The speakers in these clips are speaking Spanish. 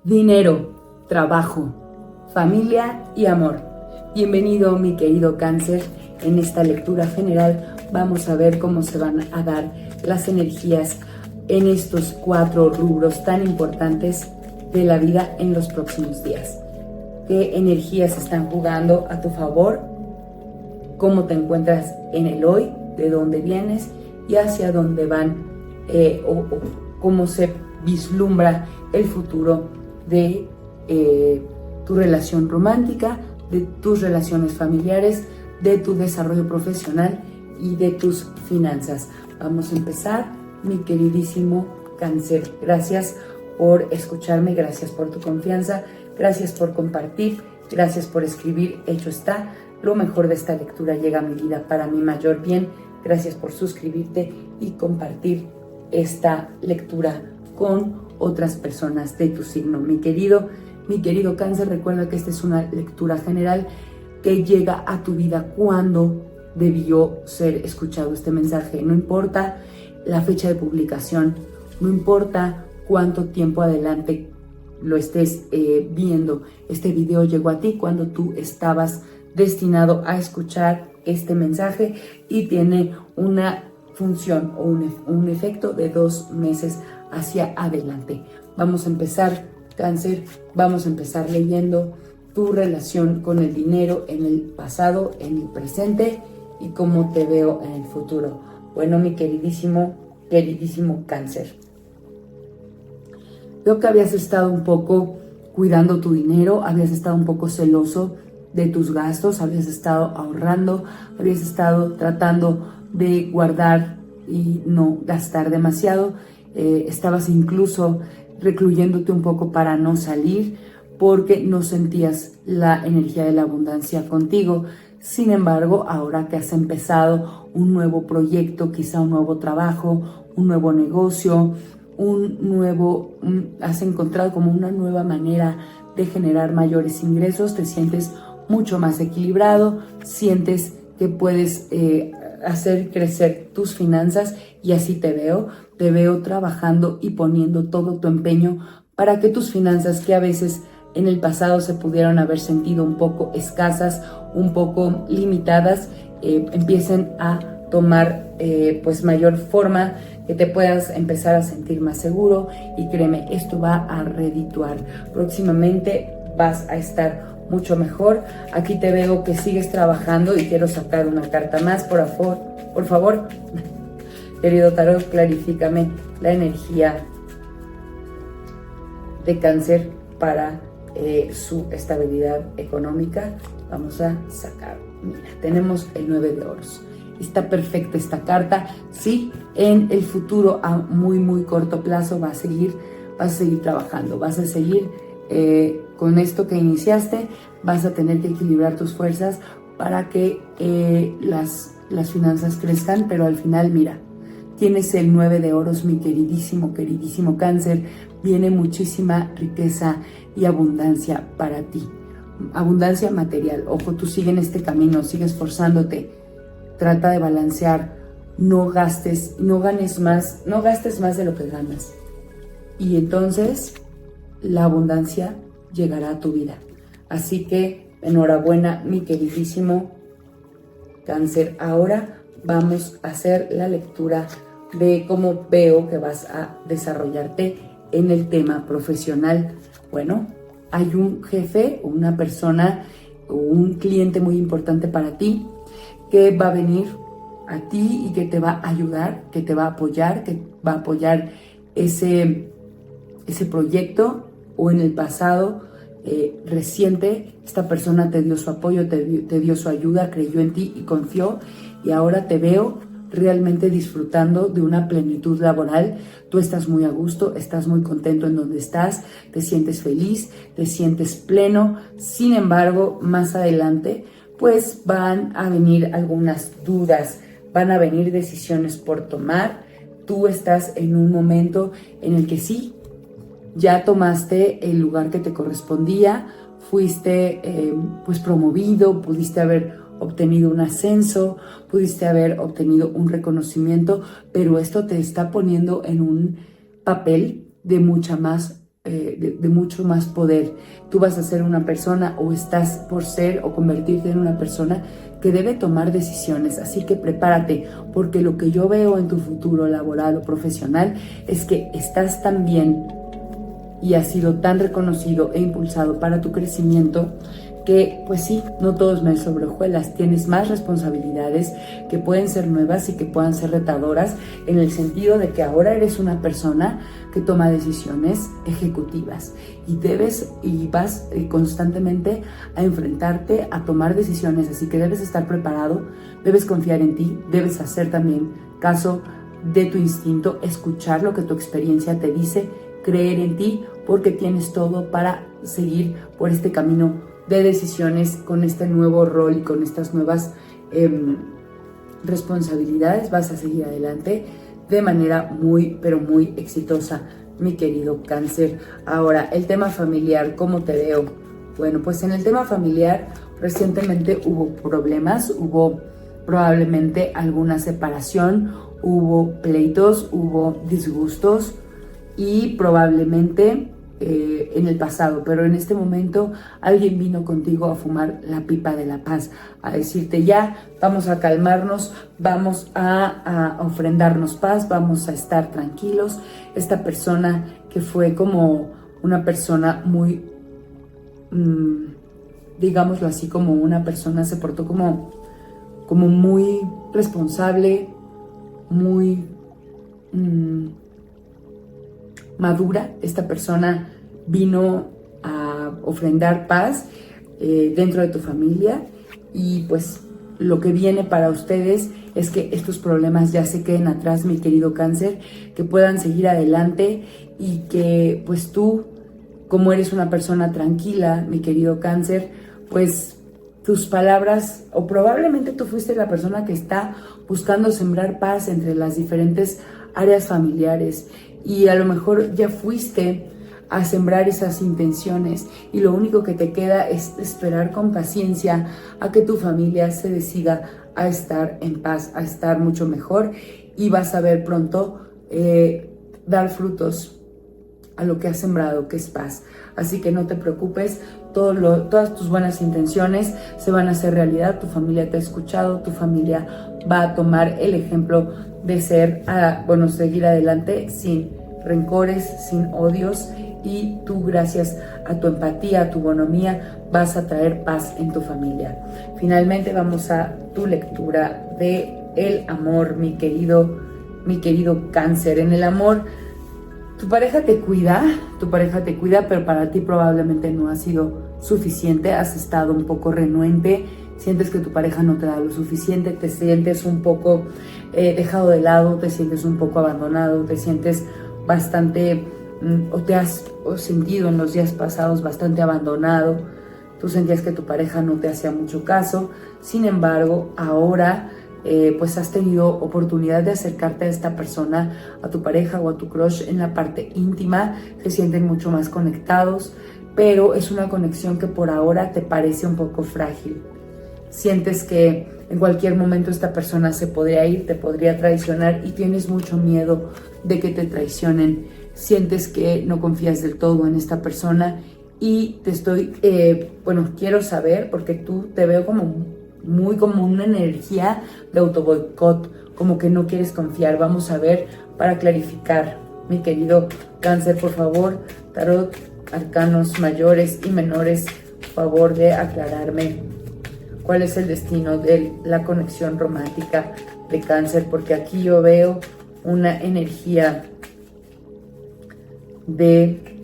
dinero, trabajo, familia y amor. Bienvenido, mi querido Cáncer. En esta lectura general vamos a ver cómo se van a dar las energías en estos 4 rubros tan importantes de la vida en los próximos días. ¿Qué energías están jugando a tu favor? ¿Cómo te encuentras en el hoy? ¿De dónde vienes? Y hacia dónde van o cómo se vislumbra el futuro de tu relación romántica, de tus relaciones familiares, de tu desarrollo profesional y de tus finanzas. Vamos a empezar, mi queridísimo Cáncer. Gracias por escucharme, gracias por tu confianza, gracias por compartir, gracias por escribir. Hecho está, lo mejor de esta lectura llega a mi vida para mi mayor bien. Gracias por suscribirte y compartir esta lectura con otras personas de tu signo. Mi querido Cáncer, recuerda que esta es una lectura general que llega a tu vida cuando debió ser escuchado este mensaje. No importa la fecha de publicación, no importa cuánto tiempo adelante lo estés viendo. Este video llegó a ti cuando tú estabas destinado a escuchar este mensaje y tiene una función o un efecto de 2 meses hacia adelante. Vamos a empezar, Cáncer, vamos a empezar leyendo tu relación con el dinero en el pasado, en el presente y cómo te veo en el futuro. Bueno, mi queridísimo Cáncer, veo que habías estado un poco cuidando tu dinero, habías estado un poco celoso de tus gastos, habías estado ahorrando, habías estado tratando de guardar y no gastar demasiado, estabas incluso recluyéndote un poco para no salir porque no sentías la energía de la abundancia contigo. Sin embargo, ahora que has empezado un nuevo proyecto, quizá un nuevo trabajo, un nuevo negocio, has encontrado como una nueva manera de generar mayores ingresos, te sientes mucho más equilibrado, sientes que puedes hacer crecer tus finanzas y así te veo trabajando y poniendo todo tu empeño para que tus finanzas, que a veces en el pasado se pudieron haber sentido un poco escasas, un poco limitadas, empiecen a tomar pues mayor forma, que te puedas empezar a sentir más seguro y créeme, esto va a redituar. Próximamente vas a estar mucho mejor. Aquí te veo que sigues trabajando y quiero sacar una carta más, por favor. Querido tarot, clarifícame la energía de Cáncer para su estabilidad económica. Vamos a sacar, mira, tenemos el 9 de oros. Está perfecta esta carta. Sí, en el futuro a muy corto plazo vas a seguir trabajando, vas a seguir con esto que iniciaste, vas a tener que equilibrar tus fuerzas para que las finanzas crezcan, pero al final, mira, tienes el 9 de oros, mi queridísimo Cáncer, viene muchísima riqueza y abundancia para ti, abundancia material. Ojo, tú sigue en este camino, sigue esforzándote, trata de balancear, no gastes más de lo que ganas, y entonces la abundancia llegará a tu vida. Así que enhorabuena, mi queridísimo Cáncer. Ahora vamos a hacer la lectura de cómo veo que vas a desarrollarte en el tema profesional. Bueno, hay un jefe, una persona, un cliente muy importante para ti que va a venir a ti y que te va a ayudar, que te va a apoyar, ese proyecto, o en el pasado reciente esta persona te dio su apoyo, te dio su ayuda, creyó en ti y confió, y ahora te veo realmente disfrutando de una plenitud laboral. Tú estás muy a gusto, estás muy contento en donde estás, te sientes feliz, te sientes pleno. Sin embargo, más adelante pues van a venir algunas dudas, van a venir decisiones por tomar. Tú estás en un momento en el que sí, ya tomaste el lugar que te correspondía, fuiste pues promovido, pudiste haber obtenido un ascenso, pudiste haber obtenido un reconocimiento, pero esto te está poniendo en un papel de mucha más de mucho más poder. Tú vas a ser una persona, o estás por ser o convertirte en una persona que debe tomar decisiones, así que prepárate, porque lo que yo veo en tu futuro laboral o profesional es que estás tan bien y has sido tan reconocido e impulsado para tu crecimiento que, pues sí, no todo es miel sobre hojuelas. Tienes más responsabilidades que pueden ser nuevas y que puedan ser retadoras, en el sentido de que ahora eres una persona que toma decisiones ejecutivas y vas constantemente a enfrentarte a tomar decisiones, así que debes estar preparado, debes confiar en ti, debes hacer también caso de tu instinto, escuchar lo que tu experiencia te dice, creer en ti, porque tienes todo para seguir por este camino de decisiones, con este nuevo rol y con estas nuevas responsabilidades. Vas a seguir adelante de manera muy, pero muy exitosa, mi querido Cáncer. Ahora, el tema familiar, ¿cómo te veo? Bueno, pues en el tema familiar recientemente hubo problemas, hubo probablemente alguna separación, hubo pleitos, hubo disgustos y probablemente en el pasado, pero en este momento alguien vino contigo a fumar la pipa de la paz, a decirte: ya, vamos a calmarnos, vamos a ofrendarnos paz, vamos a estar tranquilos. Esta persona que fue como una persona muy, digámoslo así, como una persona, se portó como muy responsable, muy madura. Esta persona vino a ofrendar paz dentro de tu familia, y pues lo que viene para ustedes es que estos problemas ya se queden atrás, mi querido Cáncer, que puedan seguir adelante, y que pues tú, como eres una persona tranquila, mi querido Cáncer, pues tus palabras, o probablemente tú fuiste la persona que está buscando sembrar paz entre las diferentes áreas familiares, y a lo mejor ya fuiste a sembrar esas intenciones, y lo único que te queda es esperar con paciencia a que tu familia se decida a estar en paz, a estar mucho mejor, y vas a ver pronto dar frutos a lo que has sembrado, que es paz. Así que no te preocupes, todas tus buenas intenciones se van a hacer realidad. Tu familia te ha escuchado, tu familia va a tomar el ejemplo de seguir adelante sin rencores, sin odios, y tú, gracias a tu empatía, a tu bonomía, vas a traer paz en tu familia. Finalmente vamos a tu lectura de el amor, mi querido Cáncer. En el amor, tu pareja te cuida, pero para ti probablemente no ha sido suficiente. Has estado un poco renuente, sientes que tu pareja no te da lo suficiente, te sientes un poco dejado de lado, te sientes un poco abandonado, te sientes bastante, o te has sentido en los días pasados bastante abandonado. Tú sentías que tu pareja no te hacía mucho caso. Sin embargo, ahora pues has tenido oportunidad de acercarte a esta persona, a tu pareja o a tu crush, en la parte íntima. Se sienten mucho más conectados, pero es una conexión que por ahora te parece un poco frágil. Sientes que en cualquier momento esta persona se podría ir, te podría traicionar, y tienes mucho miedo de que te traicionen. Sientes que no confías del todo en esta persona, y quiero saber, porque tú te veo como una energía de autoboicot, como que no quieres confiar. Vamos a ver, para clarificar, mi querido Cáncer, por favor, tarot, arcanos mayores y menores, favor de aclararme cuál es el destino de la conexión romántica de Cáncer, porque aquí yo veo una energía de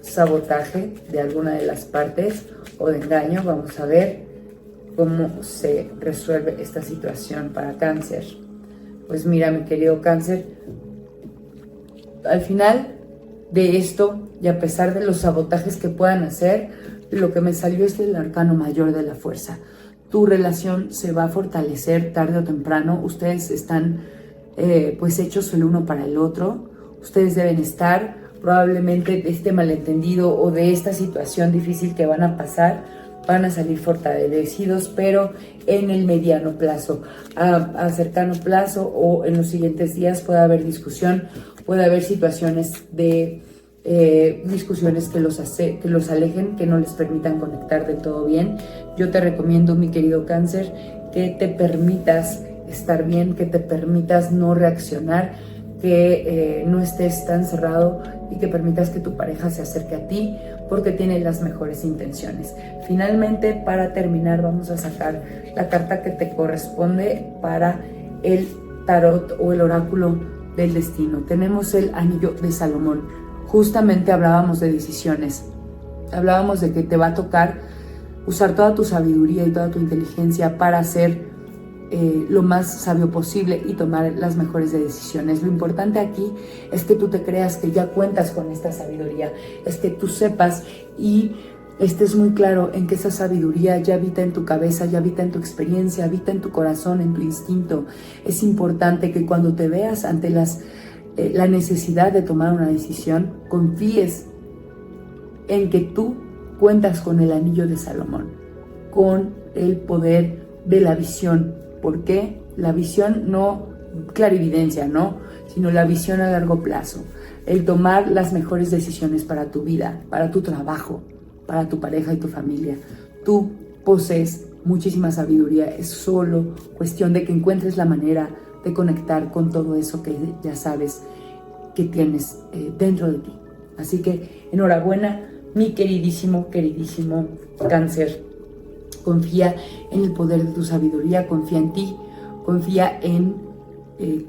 sabotaje de alguna de las partes, o de engaño. Vamos a ver cómo se resuelve esta situación para Cáncer. Pues mira, mi querido Cáncer, al final de esto, y a pesar de los sabotajes que puedan hacer, lo que me salió es el arcano mayor de la fuerza. Tu relación se va a fortalecer tarde o temprano. Ustedes están pues hechos el uno para el otro. Ustedes deben estar probablemente de este malentendido o de esta situación difícil que van a pasar, van a salir fortalecidos, pero en el mediano plazo. A cercano plazo o en los siguientes días puede haber discusión, puede haber situaciones de discusiones que los alejen, que no les permitan conectar del todo bien. Yo te recomiendo, mi querido Cáncer, que te permitas estar bien, que te permitas no reaccionar, que no estés tan cerrado y que permitas que tu pareja se acerque a ti porque tiene las mejores intenciones. Finalmente, para terminar, vamos a sacar la carta que te corresponde para el tarot o el oráculo del destino. Tenemos el anillo de Salomón. Justamente hablábamos de decisiones, hablábamos de que te va a tocar usar toda tu sabiduría y toda tu inteligencia para hacer lo más sabio posible y tomar las mejores decisiones. Lo importante aquí es que tú te creas que ya cuentas con esta sabiduría, es que tú sepas y estés muy claro en que esa sabiduría ya habita en tu cabeza, ya habita en tu experiencia, habita en tu corazón, en tu instinto. Es importante que cuando te veas ante la necesidad de tomar una decisión, confíes en que tú cuentas con el anillo de Salomón, con el poder de la visión. ¿Por qué? La visión, no clarividencia, ¿no? Sino la visión a largo plazo. El tomar las mejores decisiones para tu vida, para tu trabajo, para tu pareja y tu familia. Tú posees muchísima sabiduría. Es solo cuestión de que encuentres la manera de conectar con todo eso que ya sabes que tienes dentro de ti. Así que enhorabuena, mi queridísimo Cáncer. Confía en el poder de tu sabiduría, confía en ti, confía en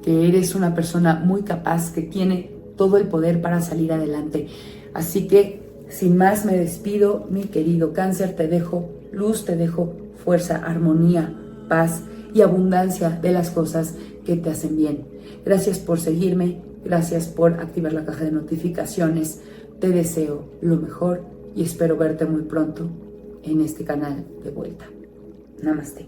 que eres una persona muy capaz, que tiene todo el poder para salir adelante. Así que, sin más, me despido, mi querido Cáncer. Te dejo luz, te dejo fuerza, armonía, paz y abundancia de las cosas que te hacen bien. Gracias por seguirme, gracias por activar la caja de notificaciones. Te deseo lo mejor y espero verte muy pronto en este canal de vuelta. Namaste.